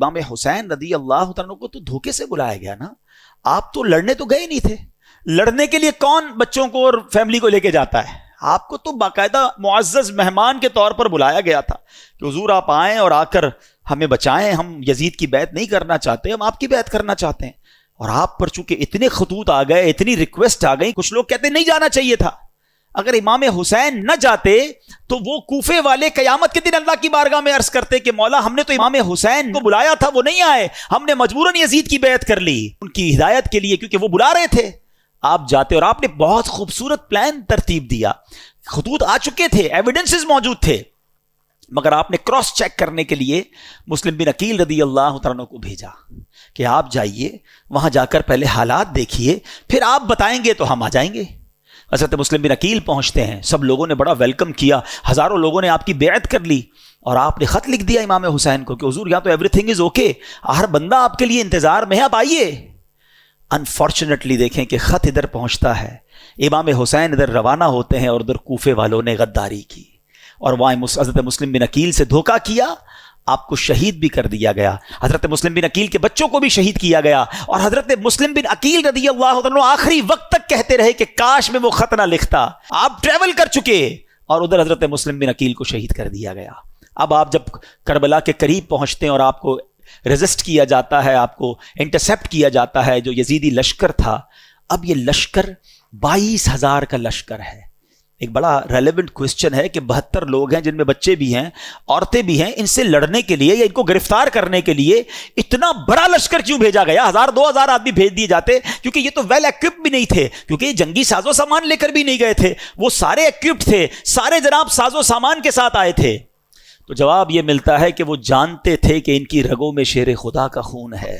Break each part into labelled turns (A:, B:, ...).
A: امام حسین رضی اللہ عنہ کو تو دھوکے سے بلایا گیا نا. آپ تو لڑنے تو گئے نہیں تھے. لڑنے کے لیے کون بچوں کو اور فیملی کو لے کے جاتا ہے؟ آپ کو تو باقاعدہ معزز مہمان کے طور پر بلایا گیا تھا کہ حضور آپ آئیں اور آ کر ہمیں بچائیں. ہم یزید کی بیعت نہیں کرنا چاہتے, ہم آپ کی بیعت کرنا چاہتے ہیں. اور آپ پر چونکہ اتنے خطوط آ گئے, اتنی ریکویسٹ آ گئی, کچھ لوگ کہتے نہیں جانا چاہیے تھا. اگر امام حسین نہ جاتے تو وہ کوفے والے قیامت کے دن اللہ کی بارگاہ میں عرض کرتے کہ مولا ہم نے تو امام حسین کو بلایا تھا, وہ نہیں آئے, ہم نے مجبوراً یزید کی بیعت کر لی ان کی ہدایت کے لیے کیونکہ وہ بلا رہے تھے. آپ جاتے اور آپ نے بہت خوبصورت پلان ترتیب دیا. خطوط آ چکے تھے, ایویڈنسز موجود تھے, مگر آپ نے کراس چیک کرنے کے لیے مسلم بن عقیل رضی اللہ عنہ کو بھیجا کہ آپ جائیے وہاں جا کر پہلے حالات دیکھیے, پھر آپ بتائیں گے تو ہم آ جائیں گے. حضرت مسلم بن عقیل پہنچتے ہیں, سب لوگوں نے بڑا ویلکم کیا, ہزاروں لوگوں نے آپ کی بیعت کر لی, اور آپ نے خط لکھ دیا امام حسین کو کہ حضور یہاں تو ایوری تھنگ از اوکے, ہر بندہ آپ کے لیے انتظار میں ہے, آپ آئیے. انفارچونیٹلی دیکھیں کہ خط ادھر پہنچتا ہے, امام حسین ادھر روانہ ہوتے ہیں اور ادھر کوفے والوں نے غداری کی اور وہاں حضرت مسلم بن عقیل سے دھوکہ کیا. آپ کو شہید بھی کر دیا گیا, حضرت مسلم بن عقیل کے بچوں کو بھی شہید کیا گیا, اور حضرت مسلم بن عقیل رضی اللہ عنہ آخری وقت تک کہتے رہے کہ کاش میں وہ خط نہ لکھتا. آپ ٹریول کر چکے اور ادھر حضرت مسلم بن عقیل کو شہید کر دیا گیا. اب آپ جب کربلا کے قریب پہنچتے ہیں اور آپ کو ریزسٹ کیا جاتا ہے, آپ کو انٹرسپٹ کیا جاتا ہے جو یزیدی لشکر تھا. اب یہ لشکر 22,000 کا لشکر ہے. ایک بڑا ریلیونٹ کوسچن ہے کہ 72 لوگ ہیں جن میں بچے بھی ہیں, عورتیں بھی ہیں, ان سے لڑنے کے لیے یا ان کو گرفتار کرنے کے لیے اتنا بڑا لشکر کیوں بھیجا گیا؟ 1,000-2,000 آدمی بھیج دیے جاتے, کیونکہ یہ تو ویل ایکوپڈ بھی نہیں تھے, کیونکہ یہ جنگی ساز و سامان لے کر بھی نہیں گئے تھے, وہ سارے ایکوپڈ تھے, سارے جناب ساز و سامان کے ساتھ آئے تھے. تو جواب یہ ملتا ہے کہ وہ جانتے تھے کہ ان کی رگوں میں شیر خدا کا خون ہے,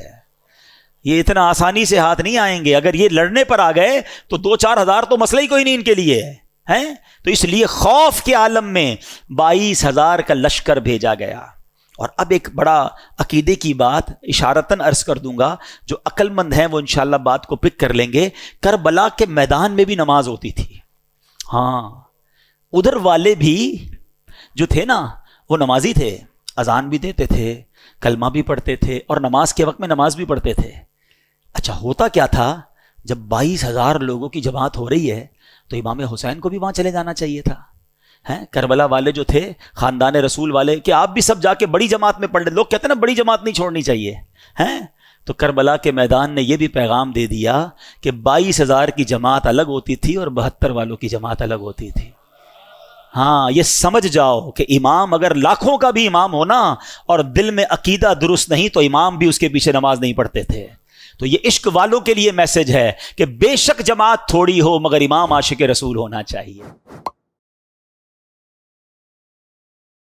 A: یہ اتنا آسانی سے ہاتھ نہیں آئیں گے. اگر یہ لڑنے پر آ گئے تو 2-4 ہزار تو مسئلہ ہی کوئی نہیں ان کے لیے ہے. تو اس لیے خوف کے عالم میں 22,000 کا لشکر بھیجا گیا. اور اب ایک بڑا عقیدے کی بات اشارتاً عرض کر دوں گا, جو عقل مند ہیں وہ انشاءاللہ بات کو پک کر لیں گے. کربلا کے میدان میں بھی نماز ہوتی تھی. ہاں, ادھر والے بھی جو تھے نا وہ نمازی تھے, اذان بھی دیتے تھے, کلمہ بھی پڑھتے تھے, اور نماز کے وقت میں نماز بھی پڑھتے تھے. اچھا ہوتا کیا تھا, جب 22,000 لوگوں کی جماعت ہو رہی ہے تو امام حسین کو بھی وہاں چلے جانا چاہیے تھا. کربلا والے جو تھے, خاندان رسول والے, کہ آپ بھی سب جا کے بڑی جماعت میں پڑھ لیں. لوگ کہتے ہیں نا بڑی جماعت نہیں چھوڑنی چاہیے. تو کربلا کے میدان نے یہ بھی پیغام دے دیا کہ 22,000 کی جماعت الگ ہوتی تھی اور 72 والوں کی جماعت الگ ہوتی تھی. ہاں, یہ سمجھ جاؤ کہ امام اگر لاکھوں کا بھی امام ہونا اور دل میں عقیدہ درست نہیں تو امام بھی اس کے پیچھے نماز نہیں پڑھتے تھے. تو یہ عشق والوں کے لیے میسج ہے کہ بے شک جماعت تھوڑی ہو مگر امام عاشق رسول ہونا چاہیے.